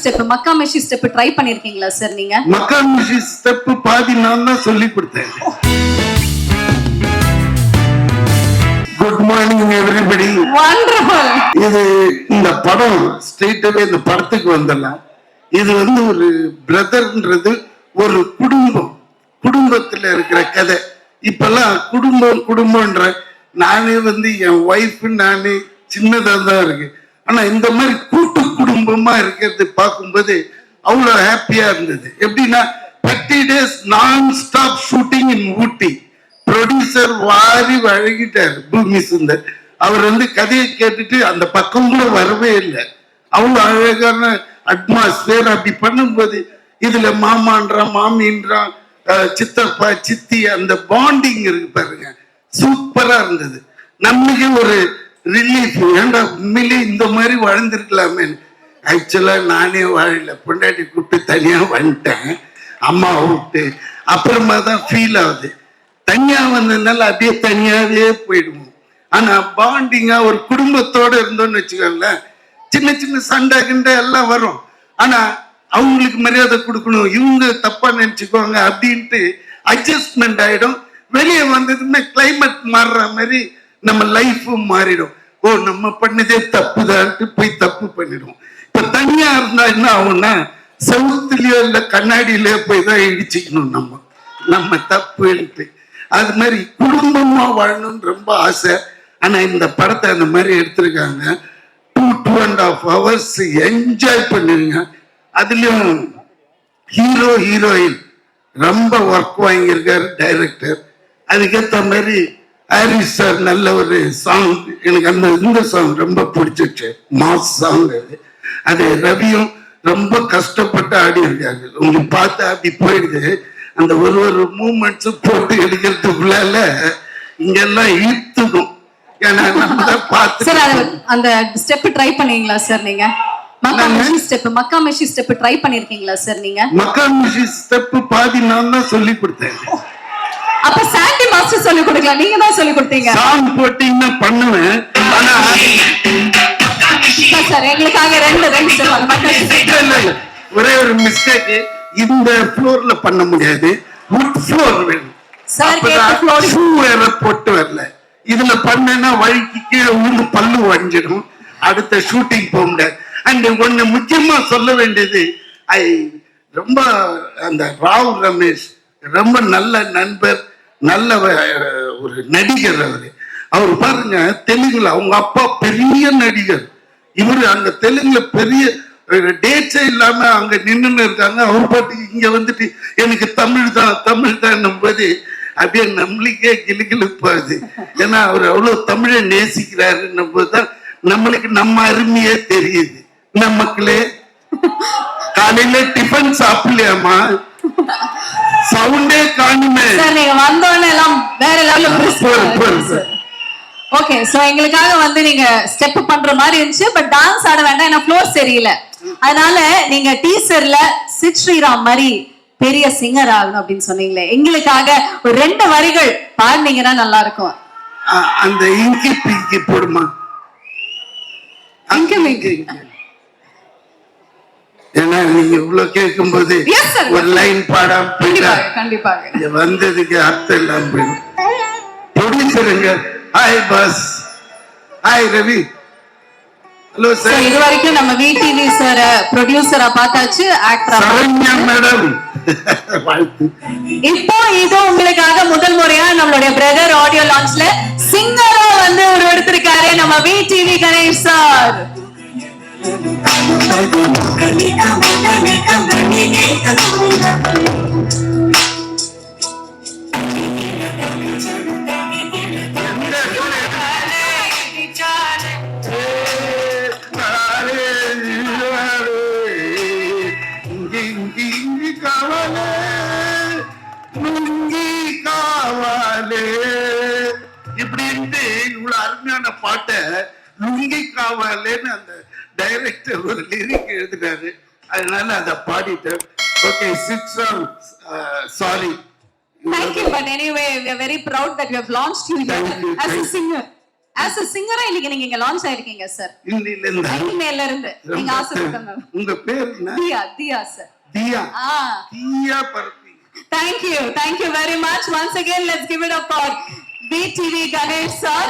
Step மக்கா மெஷி step try பண்ணிருக்கீங்களா sir நீங்க? மக்கா மெஷி step பாதி நான் தான் சொல்லி கொடுத்தேன். Good morning everybody. வண்டர்ஃபுல். இது இந்த படம் ஸ்ட்ரெயிட்டாவே இந்த படத்துக்கு வந்துடலாம். இது வந்து ஒரு பிரதர்ன்றது ஒரு குடும்பத்துல இருக்கிற கதை. இப்பெல்லாம் குடும்பம்ன்ற நானே வந்து என் ஒய்ஃப் நானே சின்னதா தான் இருக்கு. ஆனா இந்த மாதிரி கூட்டு குடும்பமா இருக்கிறது பார்க்கும்போது அவ்வளவு ஹாப்பியா இருந்தது. எப்படின்னா 30 days நான் ஸ்டாப் ஷூட்டிங் இன் ஊட்டி. ப்ரொடியூசர் வாரி வழங்கிட்டார் பூமி சுந்தர். அவர் வந்து கதையை கேட்டுட்டு அந்த பக்கம் கூட வரவே இல்லை. அவ்வளவு அழகான அட்மாஸ்பியர். அப்படி பண்ணும்போது இதுல மாமான்றான் மாமின்றான் சித்தப்பா சித்தி அந்த பாண்டிங் இருக்கு பாருங்க, சூப்பரா இருந்தது. நம்மளுக்கு ஒரு ரிலீஃப். ஏன்டா உண்மையிலே இந்த மாதிரி வாழ்ந்திருக்கலாமே. ஆக்சுவலா நானே வாழல, பொண்டாட்டி கூப்பிட்டு தனியா வந்துட்டேன் அம்மா விட்டு. அப்புறமா தான் ஃபீல் ஆகுது. தனியா வந்ததுனால அப்படியே தனியாவே போயிடுவோம். ஆனா பாண்டிங்கா ஒரு குடும்பத்தோட இருந்தோம்னு வச்சுக்கோங்களேன், சின்ன சின்ன சண்டை கிண்டை எல்லாம் வரும். ஆனா அவங்களுக்கு மரியாதை கொடுக்கணும், இவங்க தப்பா நினைச்சுக்குவாங்க அப்படின்ட்டு அட்ஜஸ்ட்மெண்ட் ஆயிடும். வெளியே வந்ததுமே கிளைமேட் மாறுற மாதிரி நம்ம லைஃபும் மாறிடும். ஓ நம்ம பண்ணதே தப்புதான்ட்டு போய் தப்பு பண்ணிடுவோம். இப்ப தனியா இருந்தா என்ன ஆகும்னா செவுத்துலயோ இல்ல கண்ணாடியிலயோ போய் தான் இடிச்சுக்கணும் நம்ம தப்புன்ட்டு. அது மாதிரி குடும்பமா வாழணும்னு ரொம்ப ஆசை. ஆனா இந்த படத்தை அந்த மாதிரி எடுத்திருக்காங்க. 2.5 hours என்ஜாய் பண்ணுவீங்க. அதுலயும் ஹீரோ ஹீரோயின் ரொம்ப ஒர்க் வாங்கியிருக்காரு டைரக்டர். அதுக்கேற்ற மாதிரி ஹாரிஸ் சார் நல்ல ஒரு சாங், எனக்கு இந்த சாங் ரொம்ப பிடிச்சிச்சு, மாஸ் சாங். அது ரவியும் ரொம்ப கஷ்டப்பட்டு ஆடி இருக்காரு. உங்களுக்கு பார்த்தா அப்படி போயிடுது. அந்த ஒரு மூமெண்ட்ஸும் போட்டு எடுக்கிறதுக்குள்ளால இங்கெல்லாம் இழுத்துக்கும். ஏன்னா நம்ம தான் பார்த்து சார் அந்த ஸ்டெப் ட்ரை பண்ணீங்களா சார் நீங்க? மக்கா மெஷி ஸ்டெப் ட்ரை பண்ணிருக்கீங்களா சார் நீங்க? மக்கா மெஷி ஸ்டெப் பாதி நான் தான் சொல்லி கொடுத்தேன். அப்ப சாண்டி மாஸ்டர் சொல்லி கொடுக்கலாம், நீங்க தான் சொல்லி கொடுத்தீங்க. சாங் போட்டிங்கன்னா பண்ணுவேன். ஆனா சார் எங்களுக்காக ரெண்டு ஸ்டெப். ஒரே ஒரு மிஸ்டேக், இந்த ஃப்ளோர்ல பண்ண முடியாது, வுட் ஃப்ளோர் வேணும். சார் ஷூ வேற போட்டு வரல. இதுல பண்ணேன்னா வழிக்கு கீழே ஊந்து பல்லு வஞ்சிடும், அடுத்த ஷூட்டிங் போக முடியாது. அண்ட் ஒண்ணு முக்கியமா சொல்ல வேண்டியது, ரொம்ப அந்த ராவ் ரமேஷ் ரொம்ப நல்ல நண்பர், நல்ல ஒரு நடிகர். அவர் பாருங்க தெலுங்குல அவங்க அப்பா பெரிய நடிகர், இவரு அங்க தெலுங்குல பெரிய டேட்ஸே இல்லாம அங்க நின்று இருக்காங்க. அவர் பாட்டுக்கு இங்க வந்துட்டு எனக்கு தமிழ் தான் போது அப்படியே நம்மளுக்கே கிளுகிழுப்பாது. ஏன்னா அவர் அவ்வளவு தமிழை நேசிக்கிறாருன்னும் போதுதான் நம்மளுக்கு நம்ம அருமையே தெரியுது. நமக்குள்ளே காலையில டிஃபன் சாப்பிடலையாமா, சவுண்டே காணுமே. சார் நீங்க வந்தோடனே எல்லாம் வேற லெவல்ல. ஓகே, சோ எங்களுக்காக வந்து நீங்க ஸ்டெப் பண்ற மாதிரி இருந்துச்சு, பட் டான்ஸ் ஆட வேண்டாம், ஏன்னா ஃப்ளோர் சரியில்லை. அதனால நீங்க டீசர்ல சித் ஸ்ரீராம் மாதிரி பெரிய சிங்கர் ஆகணும் அப்படின்னு சொன்னீங்களே, எங்களுக்காக ஒரு 2 வரிகள் பாடுனீங்கன்னா நல்லா இருக்கும். அந்த இங்கி பிங்கி போடுமா, ஏன்னா நீங்க இவ்வளவு கேட்கும் போது ஒரு லைன் பாடாம போயிட்டா கண்டிப்பாக வந்ததுக்கு அர்த்தம் இல்லாம போயிடும். ப்ரொடியூசருங்க hi boss, hi Ravi, hello sir. இது வரைக்கும் நம்ம விடிவி சார் ப்ரொடியூசரா பார்த்தாச்சு, ஆக்டரா சரண்யா மேடம். இப்போ இது உங்களுக்காக முதல் முறையா நம்மளுடைய பிரதர் ஆடியோ லான்ச்ல சிங்கரா வந்து ஒரு எடுத்திருக்காரு நம்ம விடிவி கணேஷ் சார். இப்படின்ட்டு இவ்வளவு அருமையான பாட்டை லுங்கி காவாலேன்னு அந்த டைரக்டர் ஒரு லிரிக் எழுதினாரு. அதனால அதை பாடிட்டேன். ஓகே, சிட் sorry. Thank you, but anyway we are very proud that we have launched you as a singer. As a சிங்கரா இன்னைக்கு நீங்க இங்க லான்ச் ஆயிருக்கீங்க சார். இன்னில இருந்து இன்னையில இருந்து நீங்க ஆசைப்பட்டங்க. உங்க பேர் என்ன? தியா சார். தியா. தியா பரப்பி. Thank you very much. Once again, let's give it up for BTV Ganesh sir.